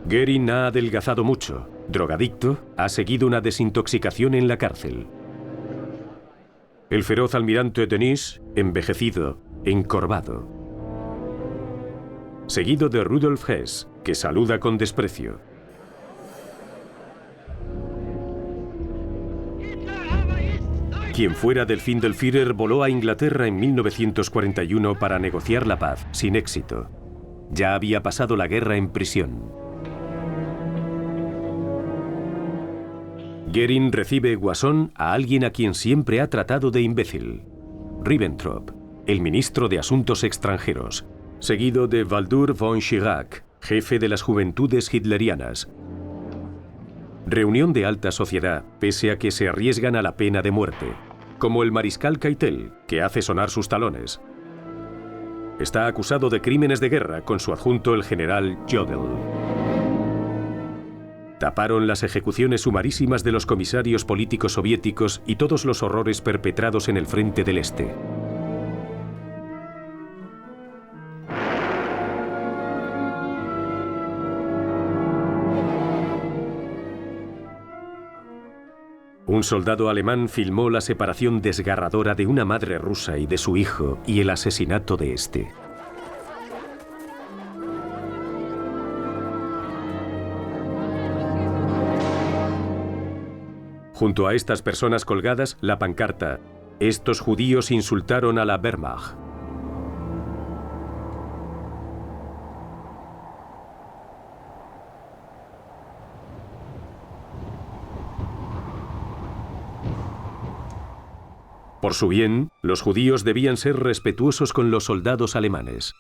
Göring ha adelgazado mucho. Drogadicto, ha seguido una desintoxicación en la cárcel. El feroz almirante Denis, envejecido, encorvado. Seguido de Rudolf Hess, que saluda con desprecio. Quien fuera delfín del Führer voló a Inglaterra en 1941 para negociar la paz, sin éxito. Ya había pasado la guerra en prisión. Göring recibe guasón a alguien a quien siempre ha tratado de imbécil. Ribbentrop, el ministro de Asuntos Extranjeros, seguido de Waldur von Schirach, jefe de las Juventudes Hitlerianas. Reunión de alta sociedad, pese a que se arriesgan a la pena de muerte, como el mariscal Keitel, que hace sonar sus talones. Está acusado de crímenes de guerra con su adjunto el general Jodl. Taparon las ejecuciones sumarísimas de los comisarios políticos soviéticos y todos los horrores perpetrados en el frente del Este. Un soldado alemán filmó la separación desgarradora de una madre rusa y de su hijo y el asesinato de este. Junto a estas personas colgadas, la pancarta: "Estos judíos insultaron a la Wehrmacht". Por su bien, los judíos debían ser respetuosos con los soldados alemanes.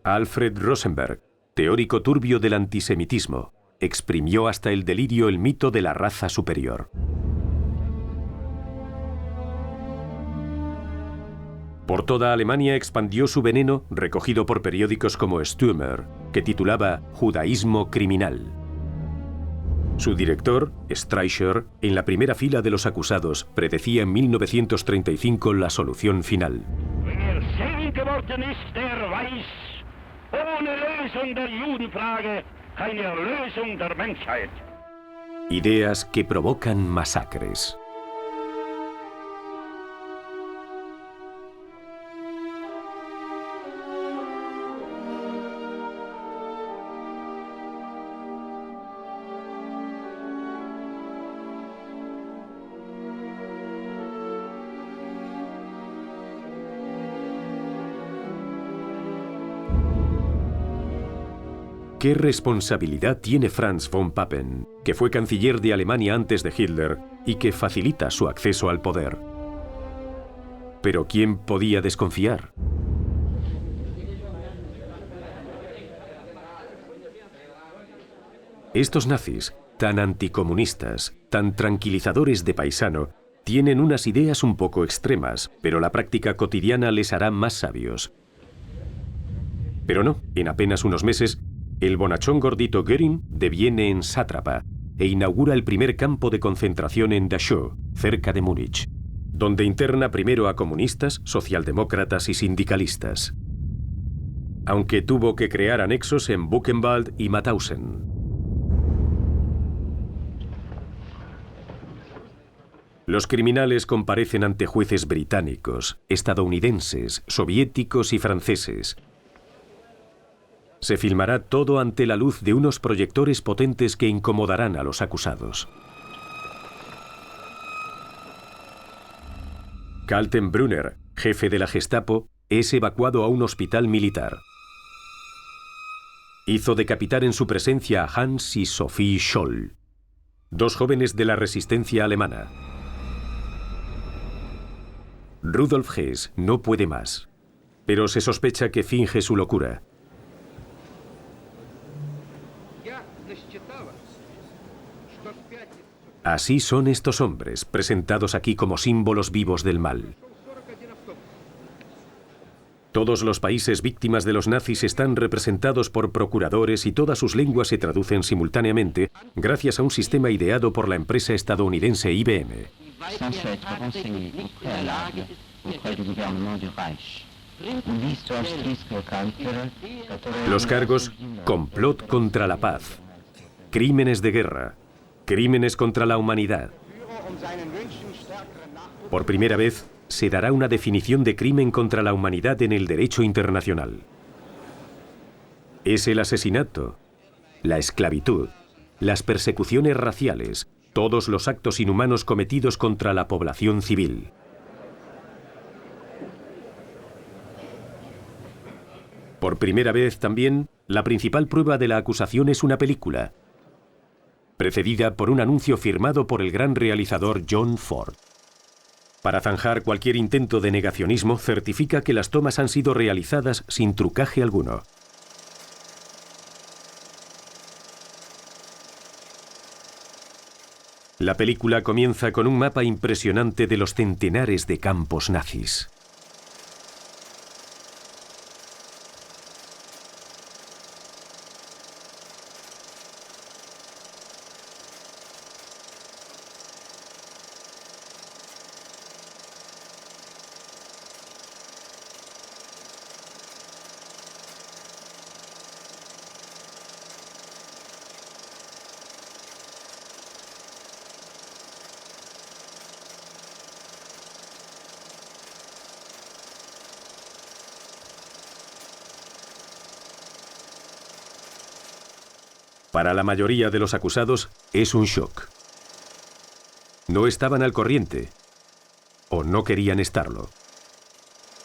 Alfred Rosenberg, teórico turbio del antisemitismo, exprimió hasta el delirio el mito de la raza superior. Por toda Alemania expandió su veneno, recogido por periódicos como Stürmer, que titulaba Judaísmo criminal. Su director, Streicher, en la primera fila de los acusados, predecía en 1935 la solución final. Ideas que provocan masacres. ¿Qué responsabilidad tiene Franz von Papen, que fue canciller de Alemania antes de Hitler y que facilita su acceso al poder? ¿Pero quién podía desconfiar? Estos nazis, tan anticomunistas, tan tranquilizadores de paisano, tienen unas ideas un poco extremas, pero la práctica cotidiana les hará más sabios. Pero no, en apenas unos meses, el bonachón gordito Göring deviene en sátrapa e inaugura el primer campo de concentración en Dachau, cerca de Múnich, donde interna primero a comunistas, socialdemócratas y sindicalistas. Aunque tuvo que crear anexos en Buchenwald y Mauthausen. Los criminales comparecen ante jueces británicos, estadounidenses, soviéticos y franceses. Se filmará todo ante la luz de unos proyectores potentes que incomodarán a los acusados. Kaltenbrunner, jefe de la Gestapo, es evacuado a un hospital militar. Hizo decapitar en su presencia a Hans y Sophie Scholl, dos jóvenes de la resistencia alemana. Rudolf Hess no puede más, pero se sospecha que finge su locura. Así son estos hombres, presentados aquí como símbolos vivos del mal. Todos los países víctimas de los nazis están representados por procuradores y todas sus lenguas se traducen simultáneamente gracias a un sistema ideado por la empresa estadounidense IBM. Los cargos: complot contra la paz, crímenes de guerra, crímenes contra la humanidad. Por primera vez, se dará una definición de crimen contra la humanidad en el derecho internacional. Es el asesinato, la esclavitud, las persecuciones raciales, todos los actos inhumanos cometidos contra la población civil. Por primera vez también, la principal prueba de la acusación es una película, precedida por un anuncio firmado por el gran realizador John Ford. Para zanjar cualquier intento de negacionismo, certifica que las tomas han sido realizadas sin trucaje alguno. La película comienza con un mapa impresionante de los centenares de campos nazis. Para la mayoría de los acusados es un shock. No estaban al corriente, o no querían estarlo.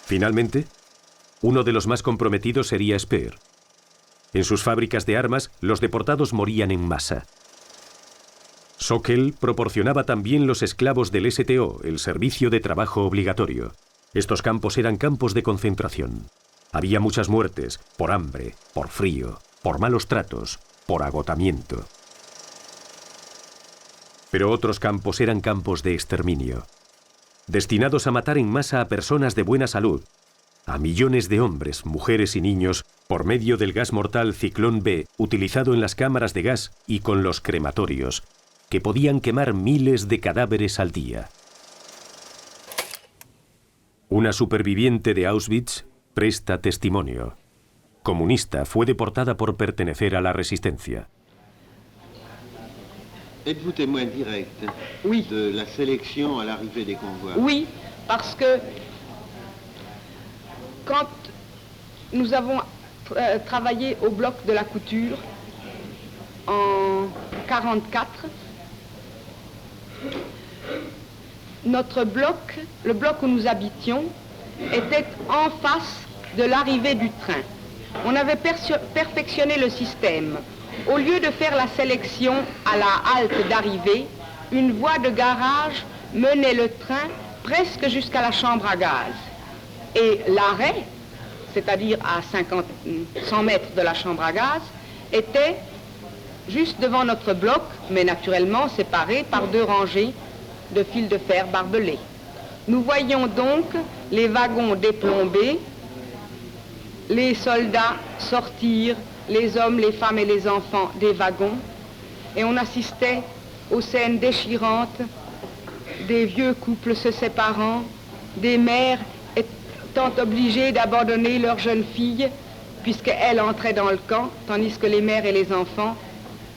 Finalmente, uno de los más comprometidos sería Speer. En sus fábricas de armas, los deportados morían en masa. Sokol proporcionaba también los esclavos del STO, el servicio de trabajo obligatorio. Estos campos eran campos de concentración. Había muchas muertes, por hambre, por frío, por malos tratos, por agotamiento. Pero otros campos eran campos de exterminio, destinados a matar en masa a personas de buena salud, a millones de hombres, mujeres y niños, por medio del gas mortal Ciclón B, utilizado en las cámaras de gas y con los crematorios, que podían quemar miles de cadáveres al día. Una superviviente de Auschwitz presta testimonio. Comunista, fue deportada por pertenecer a la resistencia. Êtes-vous témoin direct Oui. de la sélection à l'arrivée des convois? Oui, parce que quand nous avons travaillé au bloc de la couture en 1944, notre bloc, le bloc où nous habitions, était en face de l'arrivée du train. On avait perfectionné le système. Au lieu de faire la sélection à la halte d'arrivée, une voie de garage menait le train presque jusqu'à la chambre à gaz. Et l'arrêt, c'est-à-dire à 100 mètres de la chambre à gaz, était juste devant notre bloc, mais naturellement séparé par 2 rangées de fils de fer barbelés. Nous voyions donc les wagons déplombés, les soldats sortir, les hommes, les femmes et les enfants des wagons, et on assistait aux scènes déchirantes, des vieux couples se séparant, des mères étant obligées d'abandonner leurs jeunes filles, puisqu'elles entraient dans le camp, tandis que les mères et les enfants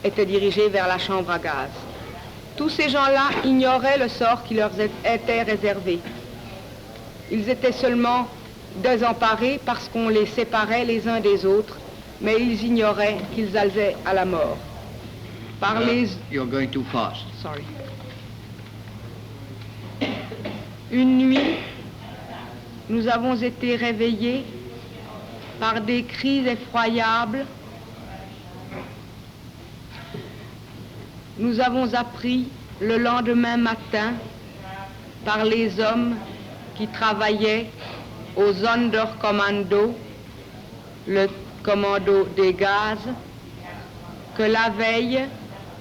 étaient dirigés vers la chambre à gaz. Tous ces gens-là ignoraient le sort qui leur était réservé. Ils étaient seulement désemparés parce qu'on les séparait les uns des autres, mais ils ignoraient qu'ils allaient à la mort. Par les... You're going too fast. Sorry. Une nuit, nous avons été réveillés par des cris effroyables. Nous avons appris le lendemain matin par les hommes qui travaillaient au Sonderkommando, le commando des gaz, que la veille,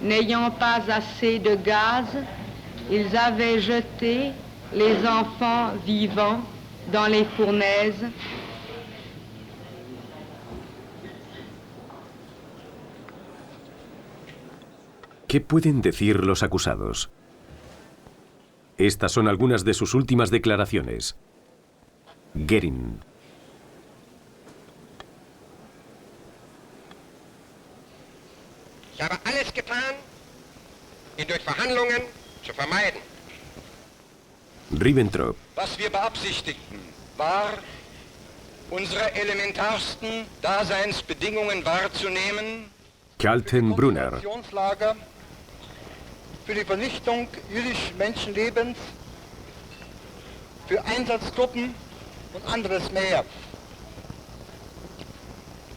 n'ayant pas assez de gaz, ils avaient jeté les enfants vivants dans les fournaises ¿Qué pueden decir los acusados? Estas son algunas de sus últimas declaraciones. Göring. Ich habe alles getan, ihn durch Verhandlungen zu vermeiden. Ribbentrop. Was wir beabsichtigten, war, unsere elementarsten Daseinsbedingungen wahrzunehmen. Kaltenbrunner. Konzentrationslager, für die Vernichtung jüdischen Menschenlebens, für Einsatzgruppen und anderes mehr.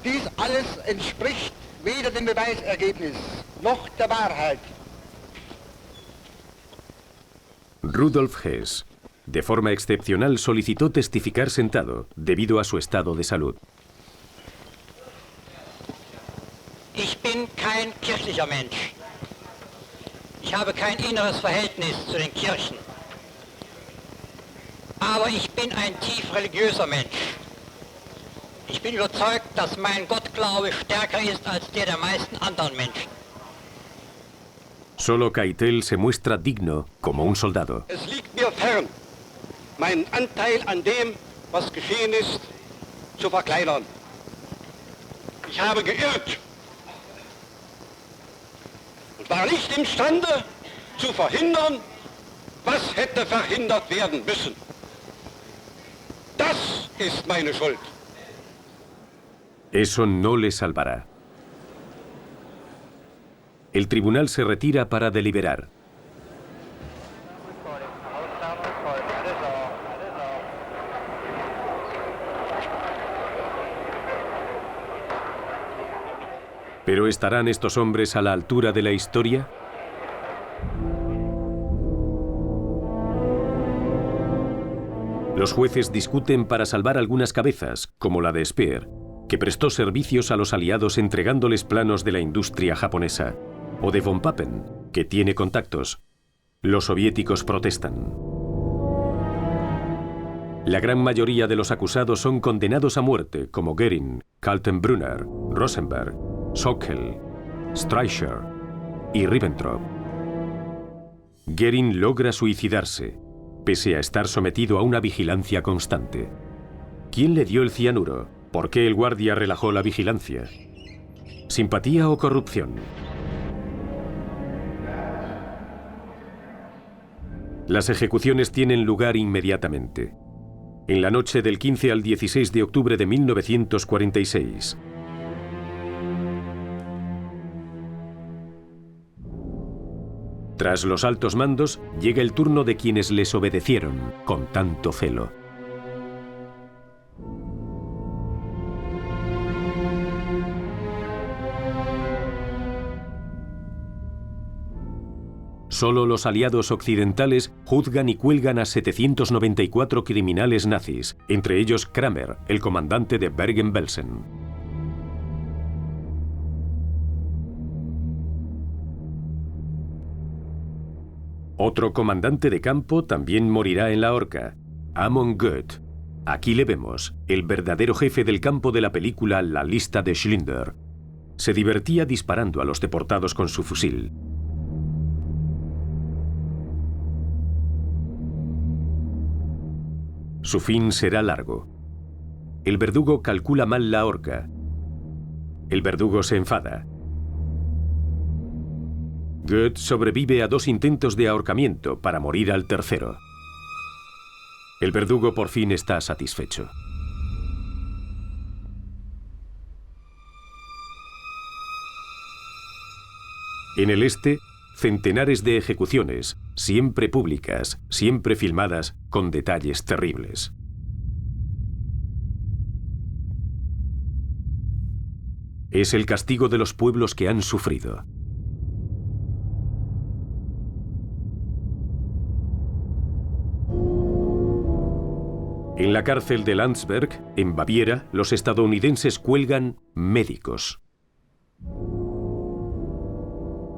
Dies alles entspricht weder dem Beweisergebnis noch der Wahrheit. Rudolf Hess. De forma excepcional solicitó testificar sentado debido a su estado de salud. Ich bin kein kirchlicher Mensch. Ich habe kein inneres Verhältnis zu den Kirchen. Aber ich bin ein tief religiöser Mensch. Ich bin überzeugt, dass mein Gottglaube stärker ist als der meisten anderen Menschen. Solo Keitel se muestra digno como un soldado. Es liegt mir fern, meinen Anteil an dem, was geschehen ist, zu verkleinern. Ich habe geirrt und war nicht imstande zu verhindern, was hätte verhindert werden müssen. Das ist meine Schuld. Eso no le salvará. El tribunal se retira para deliberar. ¿Pero estarán estos hombres a la altura de la historia? Los jueces discuten para salvar algunas cabezas, como la de Speer, que prestó servicios a los aliados entregándoles planos de la industria japonesa, o de von Papen, que tiene contactos. Los soviéticos protestan. La gran mayoría de los acusados son condenados a muerte, como Göring, Kaltenbrunner, Rosenberg, Sokal, Streicher y Ribbentrop. Göring logra suicidarse, pese a estar sometido a una vigilancia constante. ¿Quién le dio el cianuro? ¿Por qué el guardia relajó la vigilancia? ¿Simpatía o corrupción? Las ejecuciones tienen lugar inmediatamente. En la noche del 15 al 16 de octubre de 1946. Tras los altos mandos, llega el turno de quienes les obedecieron con tanto celo. Solo los aliados occidentales juzgan y cuelgan a 794 criminales nazis, entre ellos Kramer, el comandante de Bergen-Belsen. Otro comandante de campo también morirá en la horca, Amon Goeth. Aquí le vemos, el verdadero jefe del campo de la película La lista de Schindler. Se divertía disparando a los deportados con su fusil. Su fin será largo. El verdugo calcula mal la horca. El verdugo se enfada. Goeth sobrevive a 2 intentos de ahorcamiento para morir al tercero. El verdugo por fin está satisfecho. En el este, centenares de ejecuciones, siempre públicas, siempre filmadas, con detalles terribles. Es el castigo de los pueblos que han sufrido. En la cárcel de Landsberg, en Baviera, los estadounidenses cuelgan médicos.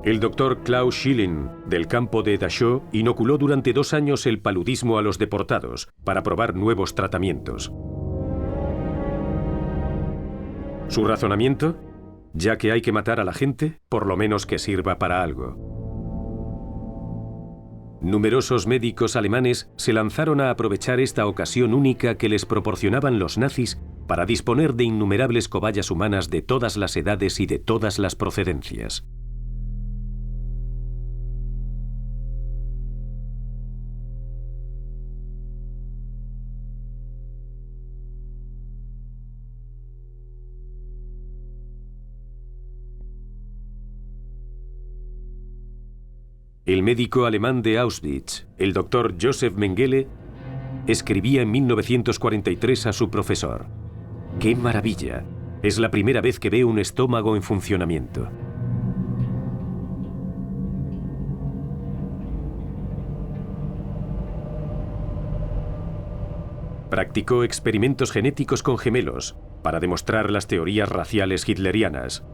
El doctor Klaus Schilling, del campo de Dachau, inoculó durante 2 años el paludismo a los deportados para probar nuevos tratamientos. ¿Su razonamiento? Ya que hay que matar a la gente, por lo menos que sirva para algo. Numerosos médicos alemanes se lanzaron a aprovechar esta ocasión única que les proporcionaban los nazis para disponer de innumerables cobayas humanas de todas las edades y de todas las procedencias. El médico alemán de Auschwitz, el doctor Josef Mengele, escribía en 1943 a su profesor: ¡Qué maravilla! Es la primera vez que veo un estómago en funcionamiento. Practicó experimentos genéticos con gemelos para demostrar las teorías raciales hitlerianas.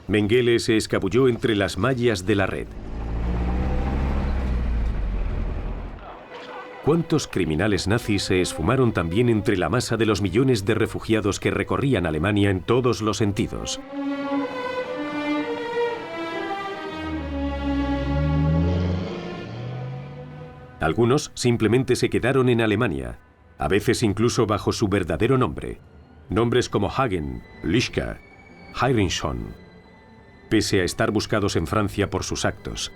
Mengele se escabulló entre las mallas de la red. ¿Cuántos criminales nazis se esfumaron también entre la masa de los millones de refugiados que recorrían Alemania en todos los sentidos? Algunos simplemente se quedaron en Alemania, a veces incluso bajo su verdadero nombre. Nombres como Hagen, Lischka, Heinrichson, pese a estar buscados en Francia por sus actos.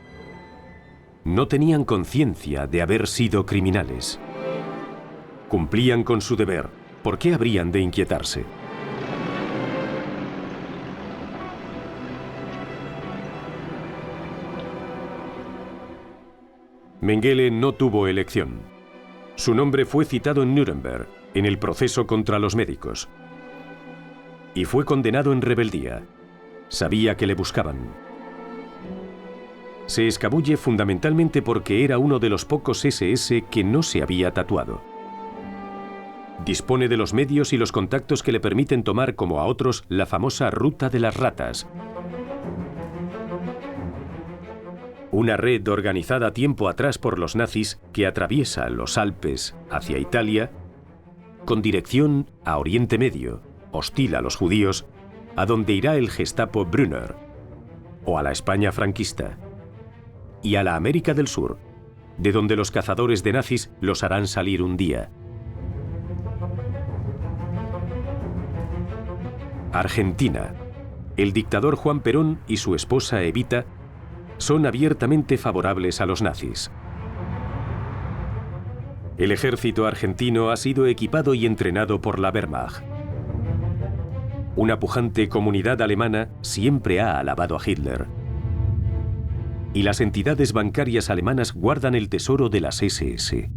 No tenían conciencia de haber sido criminales. Cumplían con su deber. ¿Por qué habrían de inquietarse? Mengele no tuvo elección. Su nombre fue citado en Nuremberg, en el proceso contra los médicos. Y fue condenado en rebeldía. Sabía que le buscaban. Se escabulle fundamentalmente porque era uno de los pocos SS que no se había tatuado. Dispone de los medios y los contactos que le permiten tomar, como a otros, la famosa ruta de las ratas. Una red organizada tiempo atrás por los nazis que atraviesa los Alpes hacia Italia, con dirección a Oriente Medio, hostil a los judíos, a donde irá el Gestapo Brunner, o a la España franquista, y a la América del Sur, de donde los cazadores de nazis los harán salir un día. Argentina. El dictador Juan Perón y su esposa Evita son abiertamente favorables a los nazis. El ejército argentino ha sido equipado y entrenado por la Wehrmacht. Una pujante comunidad alemana siempre ha alabado a Hitler. Y las entidades bancarias alemanas guardan el tesoro de las SS.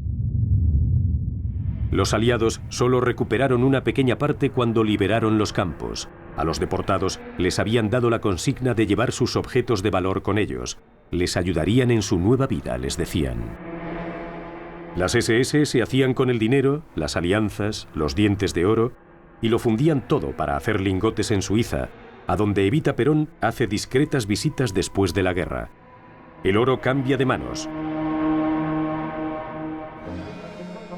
Los aliados solo recuperaron una pequeña parte cuando liberaron los campos. A los deportados les habían dado la consigna de llevar sus objetos de valor con ellos. Les ayudarían en su nueva vida, les decían. Las SS se hacían con el dinero, las alianzas, los dientes de oro, y lo fundían todo para hacer lingotes en Suiza, a donde Evita Perón hace discretas visitas después de la guerra. El oro cambia de manos.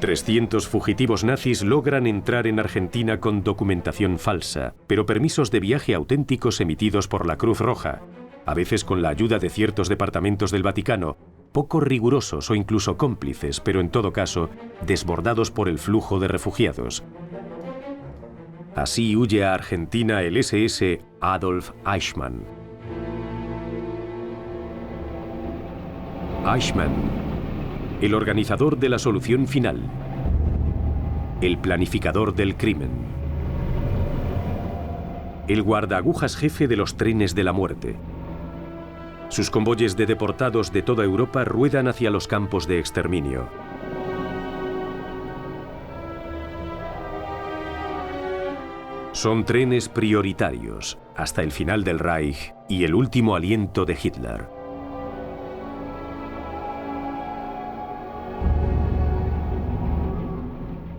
300 fugitivos nazis logran entrar en Argentina con documentación falsa, pero permisos de viaje auténticos emitidos por la Cruz Roja, a veces con la ayuda de ciertos departamentos del Vaticano, poco rigurosos o incluso cómplices, pero en todo caso, desbordados por el flujo de refugiados. Así huye a Argentina el SS Adolf Eichmann. Eichmann, el organizador de la solución final, el planificador del crimen, el guardaagujas jefe de los trenes de la muerte. Sus convoyes de deportados de toda Europa ruedan hacia los campos de exterminio. Son trenes prioritarios hasta el final del Reich y el último aliento de Hitler.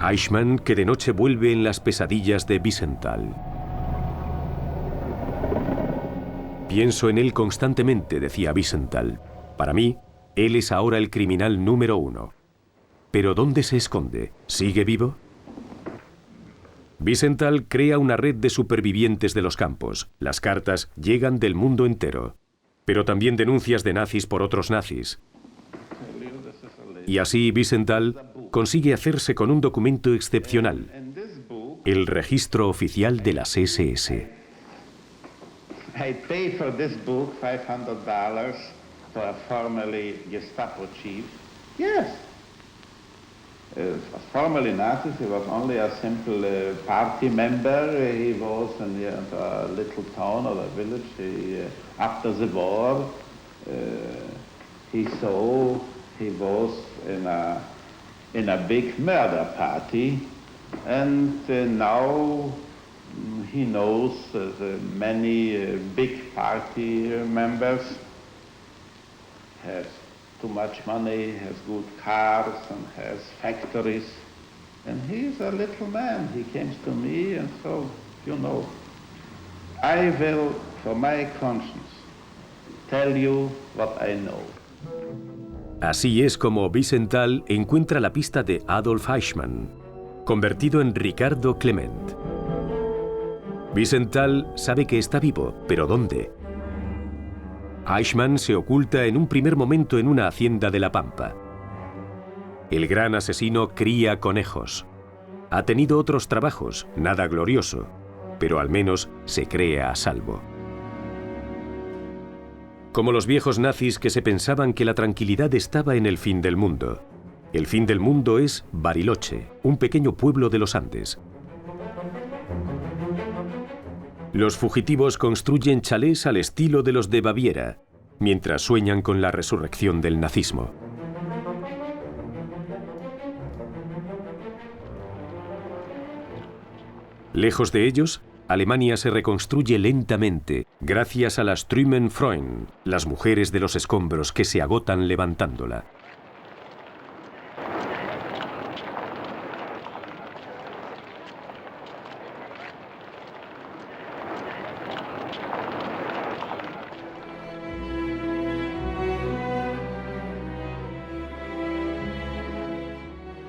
Eichmann, que de noche vuelve en las pesadillas de Wiesenthal. Pienso en él constantemente, decía Wiesenthal. Para mí, él es ahora el criminal número 1. ¿Pero dónde se esconde? ¿Sigue vivo? Wiesenthal crea una red de supervivientes de los campos. Las cartas llegan del mundo entero, pero también denuncias de nazis por otros nazis. Y así Wiesenthal consigue hacerse con un documento excepcional, el registro oficial de las SS. I paid for this book $500 for a formerly Gestapo chief. Yes. Formerly Nazi, he was only a simple party member. He was in a little town or a village. After the war, he saw he was in a big murder party, and now he knows many big party members have too much money, has good cars, and has factories. And he's a little man. He came to me, and so, you know, I will, for my conscience, tell you what I know. Así es como Wiesenthal encuentra la pista de Adolf Eichmann, convertido en Ricardo Clement. Wiesenthal sabe que está vivo, pero ¿dónde? Eichmann se oculta en un primer momento en una hacienda de La Pampa. El gran asesino cría conejos. Ha tenido otros trabajos, nada glorioso, pero al menos se cree a salvo. Como los viejos nazis que se pensaban que la tranquilidad estaba en el fin del mundo. El fin del mundo es Bariloche, un pequeño pueblo de los Andes. Los fugitivos construyen chalés al estilo de los de Baviera, mientras sueñan con la resurrección del nazismo. Lejos de ellos, Alemania se reconstruye lentamente, gracias a las Trümmerfrauen, las mujeres de los escombros que se agotan levantándola.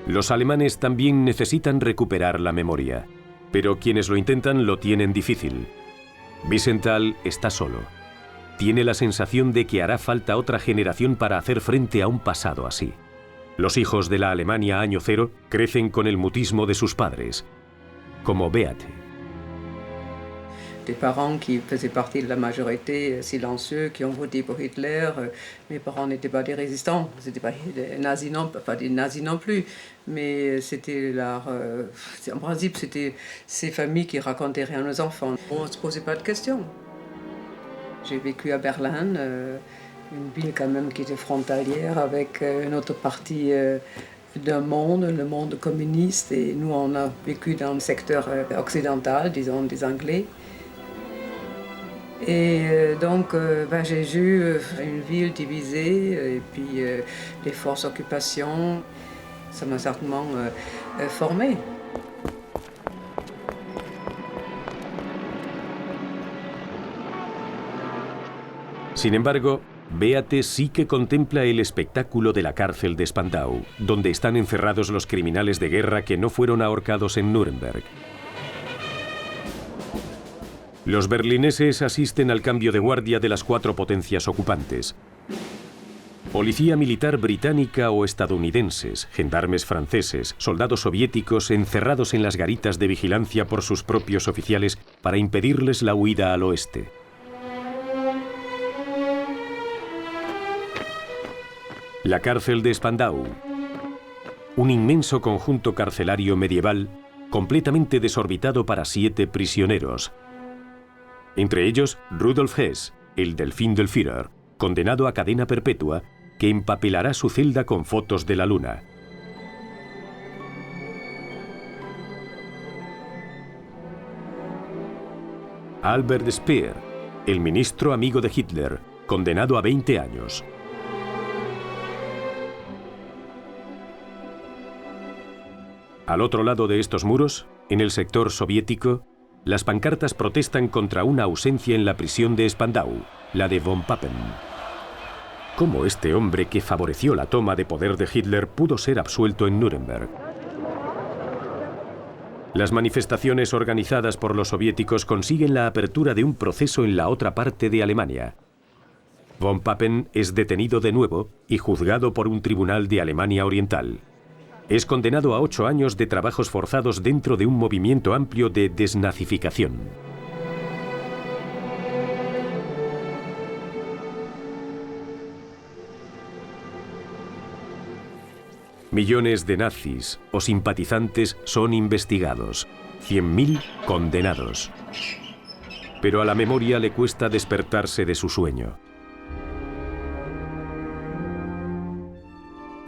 Los alemanes también necesitan recuperar la memoria, pero quienes lo intentan lo tienen difícil. Wiesenthal está solo. Tiene la sensación de que hará falta otra generación para hacer frente a un pasado así. Los hijos de la Alemania año cero crecen con el mutismo de sus padres, como Beate. Des parents qui faisaient partie de la majorité silencieux, qui ont voté pour Hitler. Mes parents n'étaient pas des résistants, c'était pas des nazis non, pas des nazis non plus, mais c'était leur, en principe c'était ces familles qui racontaient rien aux enfants. On ne se posait pas de questions. J'ai vécu à Berlin, une ville quand même qui était frontalière avec une autre partie d'un monde, le monde communiste, et nous on a vécu dans le secteur occidental, disons des Anglais. Et donc, j'ai vu une ville divisée et puis les forces d'occupation, ça m'a certainement formé. Sin embargo, Beate sí que contempla el espectáculo de la cárcel de Spandau, donde están encerrados los criminales de guerra que no fueron ahorcados en Nuremberg. Los berlineses asisten al cambio de guardia de las 4 potencias ocupantes. Policía militar británica o estadounidenses, gendarmes franceses, soldados soviéticos encerrados en las garitas de vigilancia por sus propios oficiales para impedirles la huida al oeste. La cárcel de Spandau, un inmenso conjunto carcelario medieval completamente desorbitado para 7 prisioneros. Entre ellos, Rudolf Hess, el delfín del Führer, condenado a cadena perpetua, que empapelará su celda con fotos de la luna. Albert Speer, el ministro amigo de Hitler, condenado a 20 años. Al otro lado de estos muros, en el sector soviético, Las pancartas protestan contra una ausencia en la prisión de Spandau, la de von Papen. ¿Cómo este hombre que favoreció la toma de poder de Hitler pudo ser absuelto en Nuremberg? Las manifestaciones organizadas por los soviéticos consiguen la apertura de un proceso en la otra parte de Alemania. Von Papen es detenido de nuevo y juzgado por un tribunal de Alemania Oriental. Es condenado a 8 años de trabajos forzados dentro de un movimiento amplio de desnazificación. Millones de nazis o simpatizantes son investigados, 100.000 condenados. Pero a la memoria le cuesta despertarse de su sueño.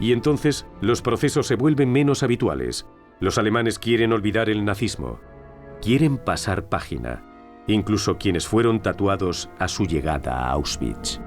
Y entonces los procesos se vuelven menos habituales. Los alemanes quieren olvidar el nazismo. Quieren pasar página. Incluso quienes fueron tatuados a su llegada a Auschwitz.